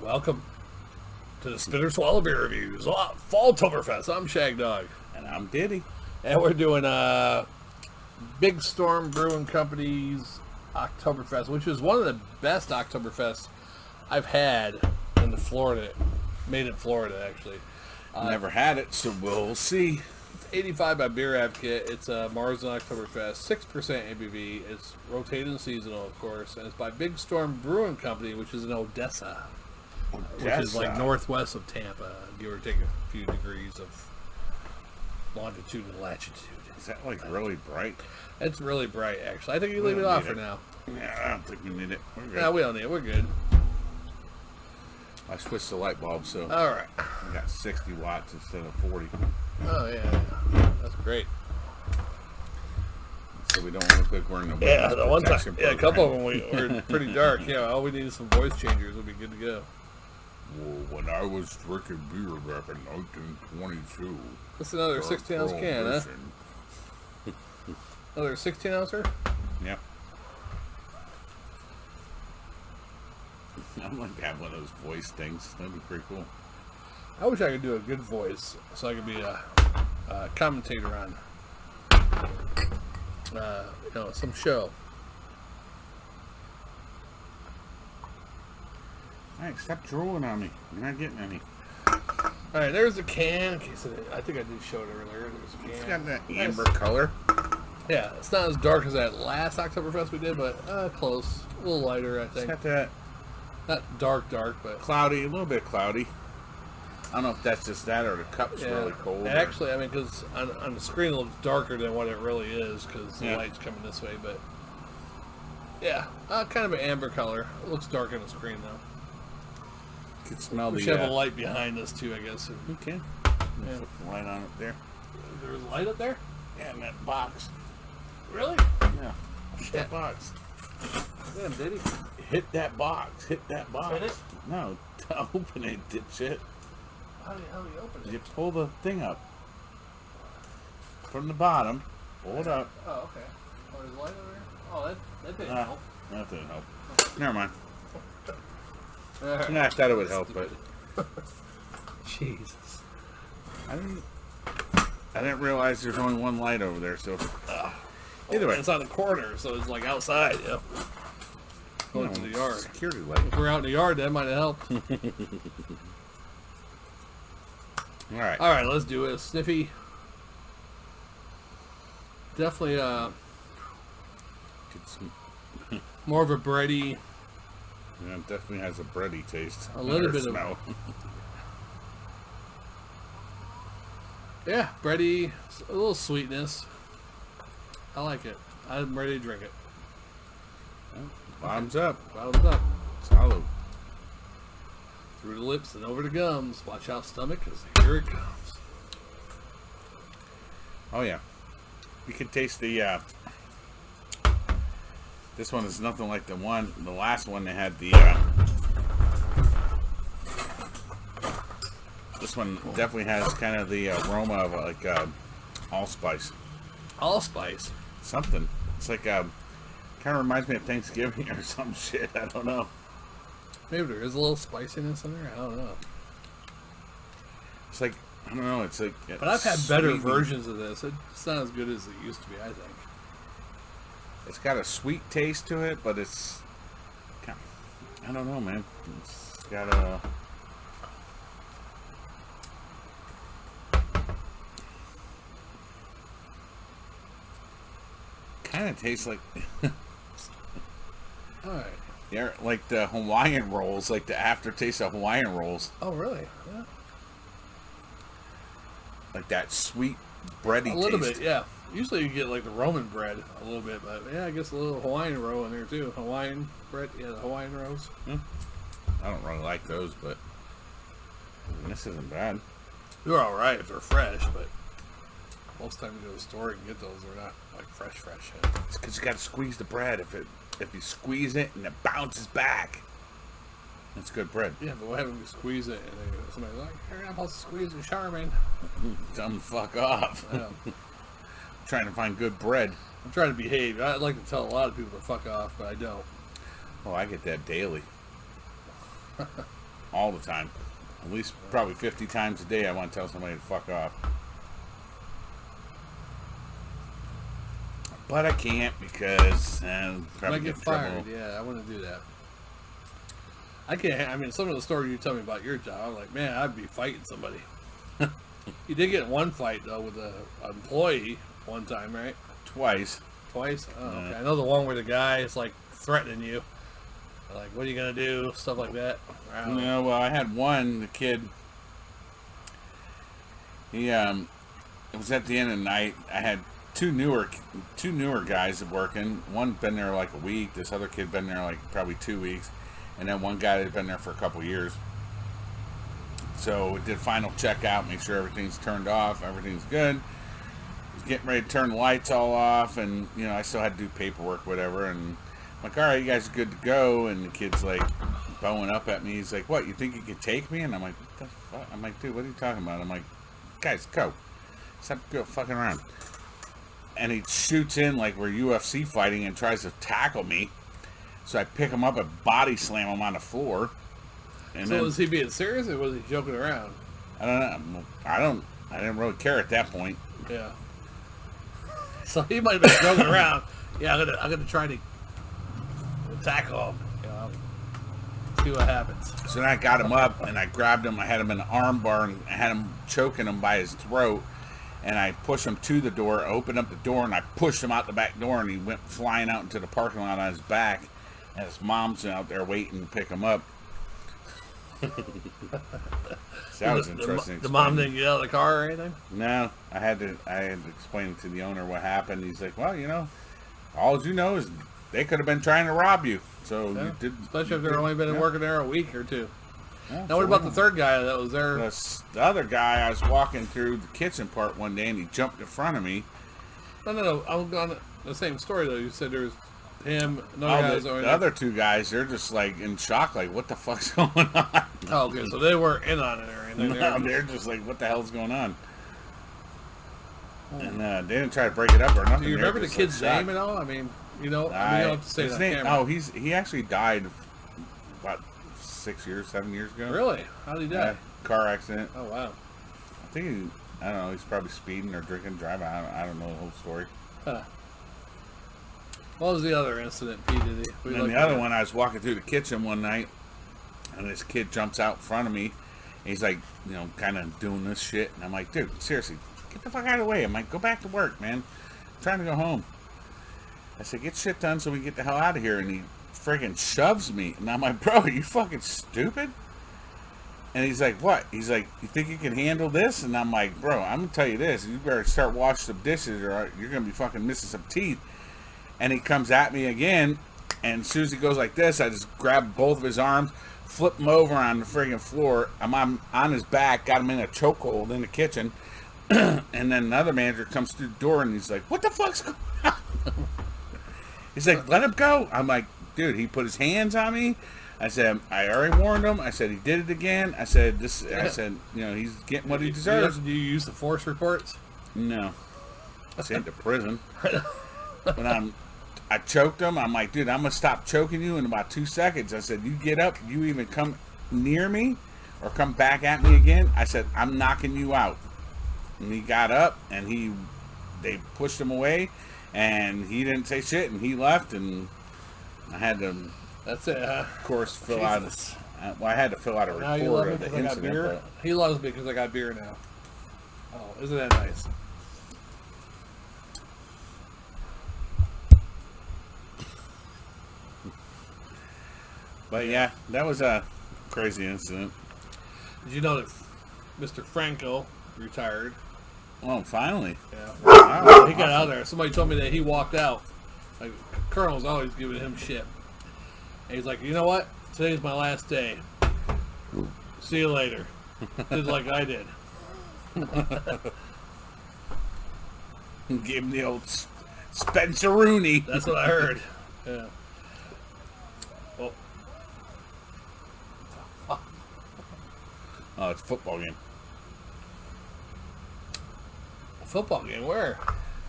Welcome to the Spitter Swallow Beer Reviews, Fall Oktoberfest. I'm Shagdog. And I'm Diddy. And we're doing Big Storm Brewing Company's Oktoberfest, which is one of the best Oktoberfests I've had in Florida. Made in Florida, actually. Never had it, so we'll see. It's 85 by Beer Advocate. It's a Marzen Oktoberfest, 6% ABV. It's rotated and seasonal, of course. And it's by Big Storm Brewing Company, which is in Odessa. Which is like northwest of Tampa, give or take a few degrees of longitude and latitude. Is that like really bright? It's really bright, actually. I think you leave it off for now. Yeah, I don't think we need it. We're good. No, we don't need it. We're good. I switched the light bulb, so All right. we got 60 watts instead of 40. Oh, yeah. That's great. So we don't look like we're in the Yeah, the one time, program. a couple of them were pretty dark. Yeah, all we need is some voice changers. We'll be good to go. Well, when I was drinking beer back in 1922. That's another 16-ounce can, huh? Another 16-ouncer? Yep. I'd like to have one of those voice things. That'd be pretty cool. I wish I could do a good voice so I could be a commentator on some show. Alright, stop drooling on me. You're not getting any. Alright, there's a can. In case I think I did show it earlier. There's a can. It's got that amber color. Yeah, it's not as dark as that last Oktoberfest we did, but close. A little lighter, I It's think. got that Not dark, but cloudy, a little bit cloudy. I don't know if that's just that or the cup's really cold. Actually, I mean, because on the screen it looks darker than what it really is because the Yeah. light's coming this way, but yeah, kind of an amber color. It looks dark on the screen, though. You can smell We the... should have a light behind us, too, I guess. You can. Yeah. Put the light on it there. There's a light up there? Yeah, in that box. Really? Yeah. Hit that box. Damn, Diddy. Hit that box. Hit that box. Hit it? No, open it, dipshit. How do you open it? You pull the thing up. From the bottom. Pull it up. Oh, okay. Oh, there's a light over here? Oh, that didn't help. That didn't help. Never mind. All right. Yeah, I thought it would help, but... Jesus. I didn't realize there's only one light over there, so... Either way. It's on the corner, so it's like outside, yeah. Going to the yard. Security light. If we're out in the yard, that might have helped. All right. All right, let's do it. Sniffy. Definitely Get some... more of a bready. Yeah, it definitely has a bready taste. A little bit of- smell. Yeah, bready. A little sweetness. I like it. I'm ready to drink it. Bottoms up. Bottoms up. Solid. Through the lips and over the gums. Watch out, stomach, because here it comes. Oh yeah. You can taste the this one is nothing like the last one they had the this one definitely has kind of the aroma of like allspice. Allspice. Something. It's like kind of reminds me of Thanksgiving or some shit. I don't know. Maybe there is a little spiciness in there. I don't know. It's like I don't know. It's like. But I've had better versions of this. It's not as good as it used to be, I think. It's got a sweet taste to it, but it's. I don't know, man. It's got a. Kind of tastes like. All right. Yeah, like the Hawaiian rolls, like the aftertaste of Hawaiian rolls. Oh, really? Yeah. Like that sweet, bready taste. A little bit, yeah. Usually you get like the Roman bread a little bit, but yeah, I guess a little Hawaiian roll in there too. Hawaiian bread, yeah, the Hawaiian rolls. I don't really like those, but this isn't bad. They're all right if they're fresh, but most time you go to the store and get those, they're not like fresh. It's because you got to squeeze the bread. If you squeeze it and it bounces back, it's good bread. Yeah, but what happens if you squeeze it and somebody's like, "You're not supposed to squeeze it, Charmin." Tell them to fuck off. Yeah. Trying to find good bread. I'm trying to behave. I'd like to tell a lot of people to fuck off, but I don't. Oh, I get that daily. all the time. At least probably 50 times a day I want to tell somebody to fuck off. But I can't because probably get fired. Yeah, I want to do that. I can't. I mean, some of the stories you tell me about your job, I'm like, man, I'd be fighting somebody. You did get in one fight though with an employee one time, right? Twice. Twice? Oh, okay. I know the one where the guy is like threatening you, like, "What are you gonna do?" Stuff like that. No, well, I had one. The kid. He it was at the end of the night. I had two newer guys working. One been there like a week. This other kid been there like probably 2 weeks, and then one guy that had been there for a couple years. So we did final checkout, make sure everything's turned off, everything's good. Was getting ready to turn the lights all off, and you know I still had to do paperwork, whatever. And I'm like, all right, you guys are good to go. And the kid's like bowing up at me. He's like, "What? You think you could take me?" And I'm like, "What the fuck?" I'm like, "Dude, what are you talking about?" I'm like, "Guys, go. Stop fucking around." And he shoots in like we're UFC fighting and tries to tackle me. So I pick him up and body slam him on the floor. And so was he being serious or was he joking around? I don't know. I didn't really care at that point. Yeah. So he might have been joking around. Yeah, I'm gonna try to tackle him. You know, see what happens. So then I got him up and I grabbed him. I had him in an arm bar and I had him choking him by his throat. And I pushed him to the door, opened up the door, and I pushed him out the back door, and he went flying out into the parking lot on his back. And his mom's out there waiting to pick him up. So that was interesting. The mom didn't get out of the car or anything? No, I had to explain to the owner what happened. He's like, "Well, you know, all you know is they could have been trying to rob you." So yeah. you did, especially if they've only been working there a week or two. Yeah, now, what about the third guy that was there? The other guy, I was walking through the kitchen part one day, and he jumped in front of me. No. I was on the same story though. You said there was him. The other two guys, they're just like in shock, like, "What the fuck's going on?" Oh, okay, so they weren't in on it or anything. No, they're just like, "What the hell's going on?" And they didn't try to break it up or nothing. Do you remember the kid's name at all? I mean, you know, I don't have to say his name. Oh, he actually died about 7 years ago. Really? How did he die? Car accident. Oh wow. I think I don't know. He's probably speeding or drinking, driving. I don't know the whole story. Huh. What was the other incident, P. Diddy? And the other one, I was walking through the kitchen one night, and this kid jumps out in front of me. And he's like, you know, kind of doing this shit, and I'm like, "Dude, seriously, get the fuck out of the way." I'm like, "Go back to work, man. I'm trying to go home." I said, "Get shit done so we can get the hell out of here." And he friggin' shoves me, and I'm like, "Bro, are you fucking stupid?" And he's like, "What?" He's like, "You think you can handle this?" And I'm like, "Bro, I'm gonna tell you this. You better start washing some dishes, or you're gonna be fucking missing some teeth." And he comes at me again, and as soon as he goes like this, I just grab both of his arms, flip him over on the friggin' floor. I'm on his back, got him in a chokehold in the kitchen, and then another manager comes through the door, and he's like, "What the fuck's going on?" He's like, "Let him go." I'm like, "Dude, he put his hands on me." I said, "I already warned him." I said, "He did it again." I said, "You know, he's getting what he deserves." Do you use the force reports? No. I sent to prison. But I choked him. I'm like, "Dude, I'm going to stop choking you in about 2 seconds." I said, "You get up, you even come near me or come back at me again." I said, "I'm knocking you out." And he got up, and they pushed him away, and he didn't say shit, and he left, and I had to, that's it, huh? Of course, fill out I had to fill out a report of the incident. He loves me because I got beer now. Oh, isn't that nice? But yeah, that was a crazy incident. Did you know that Mr. Franco retired? Oh, finally. Yeah. Wow. He got out of there. Somebody told me that he walked out. Like, Colonel's always giving him shit. And he's like, "You know what? Today's my last day. See you later." Did like I did. Gave him the old Spencer-Rooney. That's what I heard. Yeah. Oh, it's a football game. A football game? Where?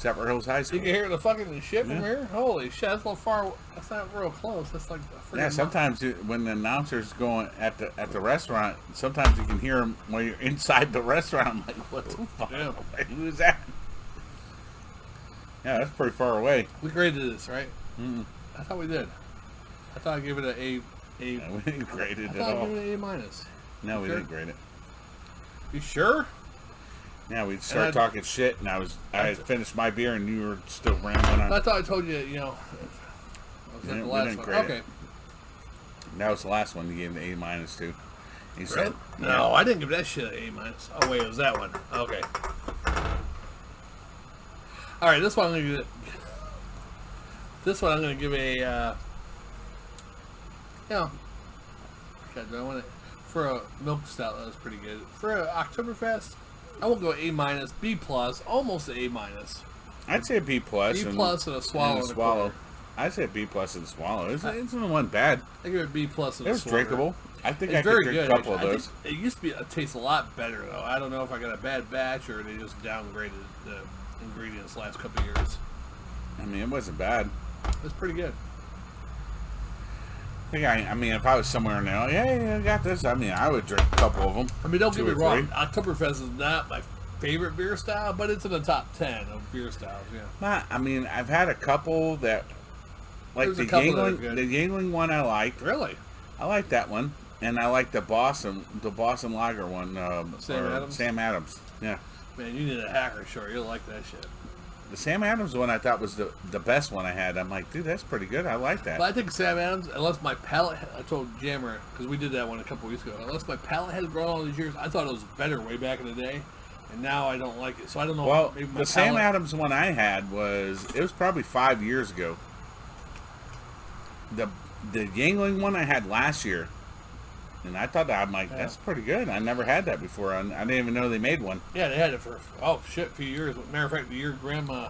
Zephyrhills Hills High School. You can hear the fucking shit from here? Holy shit, that's a little far. That's not real close. That's like a freaking sometimes when the announcer's going at the restaurant, sometimes you can hear them when you're inside the restaurant. I'm like, what the fuck? Yeah. Like, who is that? Yeah, that's pretty far away. We graded this, right? I thought we did. I thought I gave it A. Yeah, we didn't grade it I at thought all. I gave it an A minus. No, we didn't grade it. You sure? Yeah, we'd start talking shit, and I had finished my beer, and you were still rambling on. I thought I told you, was that the last one? Okay. It. That was the last one you gave an A minus to. You said, no, I didn't give that shit an A minus. Oh wait, it was that one. Okay. All right, this one I'm gonna give. This one I'm gonna give a. God, do I want it for a milk stout? That was pretty good. For an Oktoberfest, I will go A minus, B plus, almost an A minus. I'd say B plus. B plus and a swallow. And a swallow. I'd say B plus and a swallow. It's not one bad. I give it B plus and a swallow. It was drinkable. I think it's I could drink a couple of those. It used to be. It tastes a lot better though. I don't know if I got a bad batch or they just downgraded the ingredients last couple of years. I mean, it wasn't bad. It's pretty good. I mean, if I was somewhere in there, yeah, I got this. I mean, I would drink a couple of them. I mean, don't get me wrong. Oktoberfest is not my favorite beer style, but it's in the top 10 of beer styles. Yeah. I mean, I've had a couple that, like the Yingling one, I liked. Really? I like that one, and I like the Boston Lager one. Sam Adams. Yeah. Man, you need a hacker short. You'll like that shit. The Sam Adams one I thought was the best one I had. I'm like, dude, that's pretty good. I like that. But I think Sam Adams, unless my palate, I told Jammer, because we did that one a couple weeks ago, unless my palate has grown all these years, I thought it was better way back in the day, and now I don't like it. So I don't know. Well, the Sam Adams one I had was probably 5 years ago. The Yingling one I had last year. And I thought I'm like, that's pretty good. I never had that before. I didn't even know they made one. Yeah, they had it for a few years. Matter of fact, the year Grandma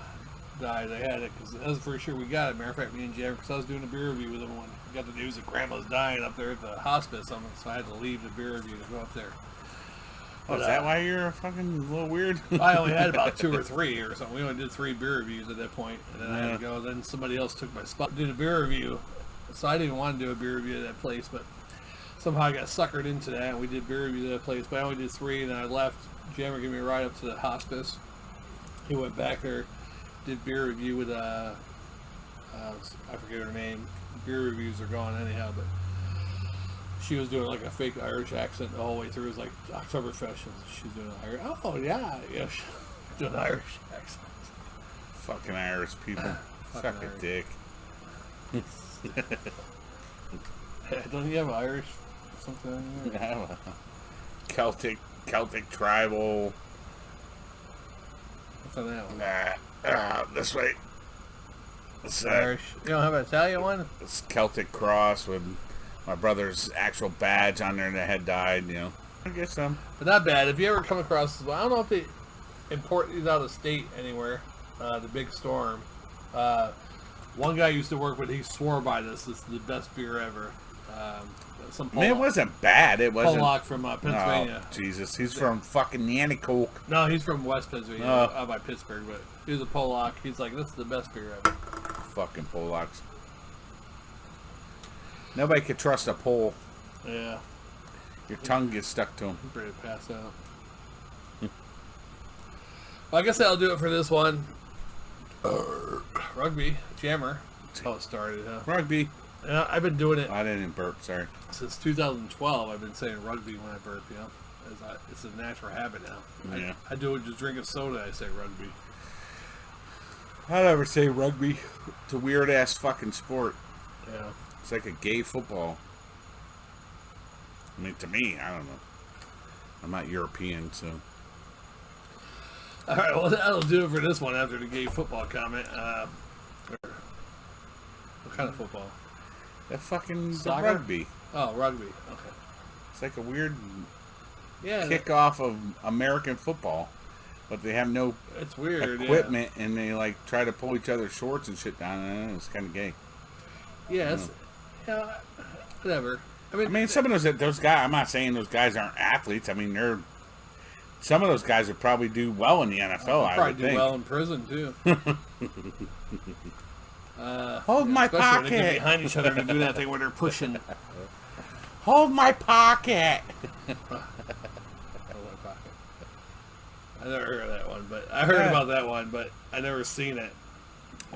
died, they had it because that was the first year we got it. Matter of fact, me and Jam, because I was doing a beer review with them when we got the news that Grandma's dying up there at the hospice, so I had to leave the beer review to go up there. Is that why you're fucking a little weird? I only had about 2 or 3 or something. We only did 3 beer reviews at that point, and then I had to go. Then somebody else took my spot, did a beer review. So I didn't want to do a beer review at that place, but somehow I got suckered into that, and we did beer review at that place. But I only did 3, and then I left. Jammer gave me a ride up to the hospice. He went back there, did beer review with I forget her name. Beer reviews are gone anyhow, but she was doing like a fake Irish accent the whole way through. It was like Oktoberfest. She's doing an Irish. Oh yeah, she's doing an Irish accent. Fucking Irish people. Suck a dick. Don't you have Irish something? I have a Celtic tribal. What's on that one? This way. It's Irish. You don't have an Italian one? It's Celtic cross with my brother's actual badge on there that had died. I guess some. But not bad. If you ever come across this, I don't know if they import these out of state anywhere. The Big Storm. One guy used to work with. He swore by this. This is the best beer ever. It wasn't bad. It wasn't. Pollock from Pennsylvania. Oh, Jesus. He's from fucking Yannicoke. No, he's from West Pennsylvania, out by Pittsburgh. But he was a Pollock. He's like, this is the best beer ever. Fucking Pollocks. Nobody could trust a Pole. Yeah. Your tongue gets stuck to him. I'm ready to pass out. Well, I guess that'll do it for this one. Rugby. Jammer. That's how it started, huh? Rugby. Yeah, I've been doing it. I didn't burp, sorry. Since 2012, I've been saying rugby when I burp, It's a natural habit now. Yeah. I do it just drinking soda, I say rugby. I never say rugby. It's a weird-ass fucking sport. Yeah. It's like a gay football. I mean, to me, I don't know. I'm not European, so... Alright, well, that'll do it for this one after the gay football comment. What kind of football? That fucking Soccer? Rugby. Oh, rugby. Okay. It's like a weird Yeah, kickoff of American football, but they have no it's weird equipment, and they like try to pull each other's shorts and shit down, and it's kind of gay. Yeah, whatever. I mean, some of those guys. I'm not saying those guys aren't athletes. I mean, Some of those guys would probably do well in the NFL. I would do think. well in prison too. Hold my When they get pocket. behind each other to do that thing where they're pushing. Hold my pocket. I never heard of that one, but I heard about that one, but I never seen it.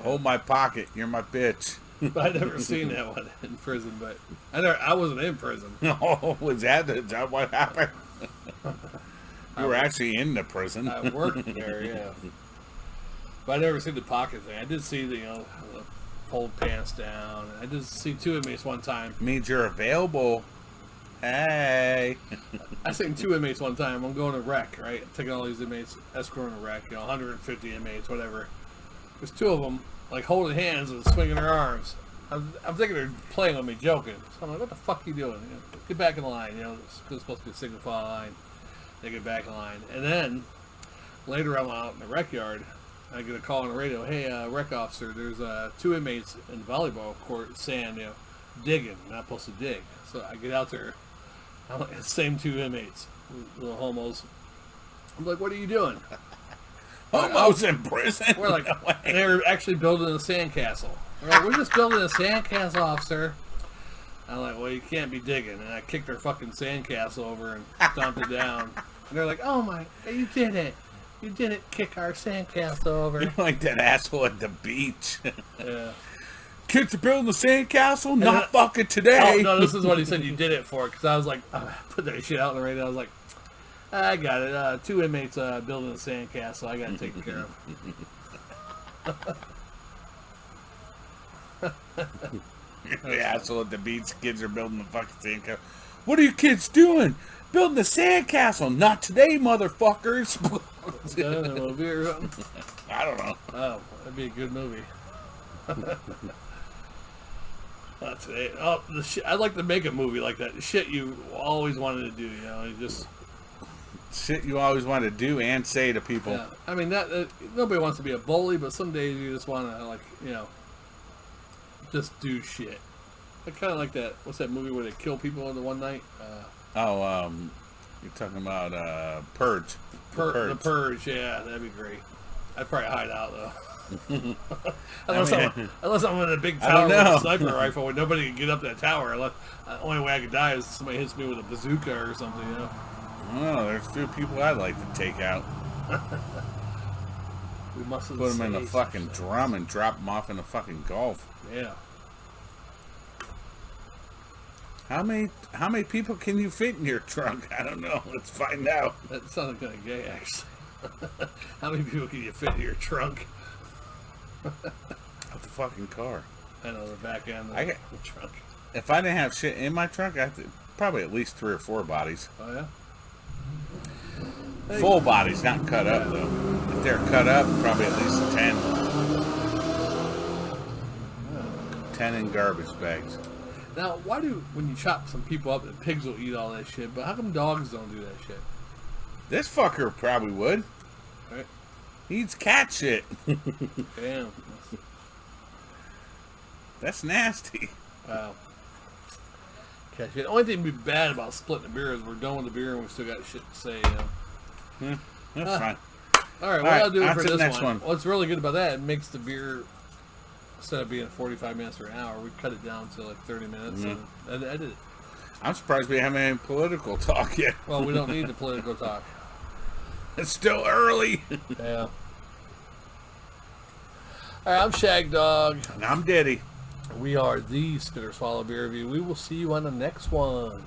Hold my pocket. You're my bitch. I never seen that one in prison, but I wasn't in prison. Oh, is that what happened? You were actually in the prison. I worked there, yeah. But I never seen the pocket thing. I did see the pulled pants down. I did see 2 inmates one time. Means you're available. Hey. I seen 2 inmates one time. I'm going to rec, right? Taking all these inmates, escorting a rec, 150 inmates, whatever. There's 2 of them, like, holding hands and swinging their arms. I'm thinking they're playing with me, joking. So I'm like, what the fuck are you doing? Get back in line, it's supposed to be a single file line. They get back in line. And then, later I'm out in the rec yard, I get a call on the radio, hey, rec officer, there's 2 inmates in the volleyball court sand, digging, not supposed to dig. So I get out there, I'm like, same 2 inmates, little homos. I'm like, what are you doing? Homos in prison? We're like, and they were actually building a sandcastle. We're like, we're just building a sandcastle, officer. I'm like, well, you can't be digging. And I kicked their fucking sandcastle over and stomped it down. And they're like, oh my, you did it. You didn't kick our sandcastle over. You're like that asshole at the beach. Yeah. Kids are building a sandcastle? Not fucking today. Oh, no, this is what he said you did it for. Because I was like, put that shit out on the radio. I was like, I got it. 2 inmates building a sandcastle. I got it taken care of. The asshole at the beach. Kids are building the fucking sandcastle. What are you kids doing? Building a sandcastle. Not today, motherfuckers. Is that in a movie or something? I don't know. Oh, that'd be a good movie. Not today. Oh, the shit. I'd like to make a movie like that. The shit you always wanted to do, you just... Shit you always want to do and say to people. Yeah. I mean, nobody wants to be a bully, but some days you just want to, just do shit. I kind of like that. What's that movie where they kill people in the one night? You're talking about Purge. The Purge, yeah, that'd be great. I'd probably hide out, though. unless I'm in a big tower with a sniper rifle where nobody can get up that tower. The only way I could die is somebody hits me with a bazooka or something, Oh, there's a few people I'd like to take out. We must put them in the fucking drum and drop them off in the fucking Gulf. Yeah. How many people can you fit in your trunk? I don't know. Let's find out. That sounded kind of gay, actually. How many people can you fit in your trunk? Of the fucking car. I know, the back end of the trunk. If I didn't have shit in my trunk, I'd probably at least 3 or 4 bodies. Oh, yeah? Full bodies, not cut up, though. If they're cut up, probably at least 10. 10 in garbage bags. Now, when you chop some people up, the pigs will eat all that shit, but how come dogs don't do that shit? This fucker probably would. Right? He eats cat shit. Damn. That's nasty. Wow. Cat shit. The only thing that'd be bad about splitting the beer is we're done with the beer and we still got shit to say, That's fine. All right, I'll do it for this next one. What's really good about that, it makes the beer, instead of being 45 minutes or an hour, we cut it down to like 30 minutes and edit it. I'm surprised we haven't had any political talk yet. Well, we don't need the political talk. It's still early. Yeah. All right, I'm Shagdog. And I'm Diddy. We are the Spitter Swallow Beer Review. We will see you on the next one.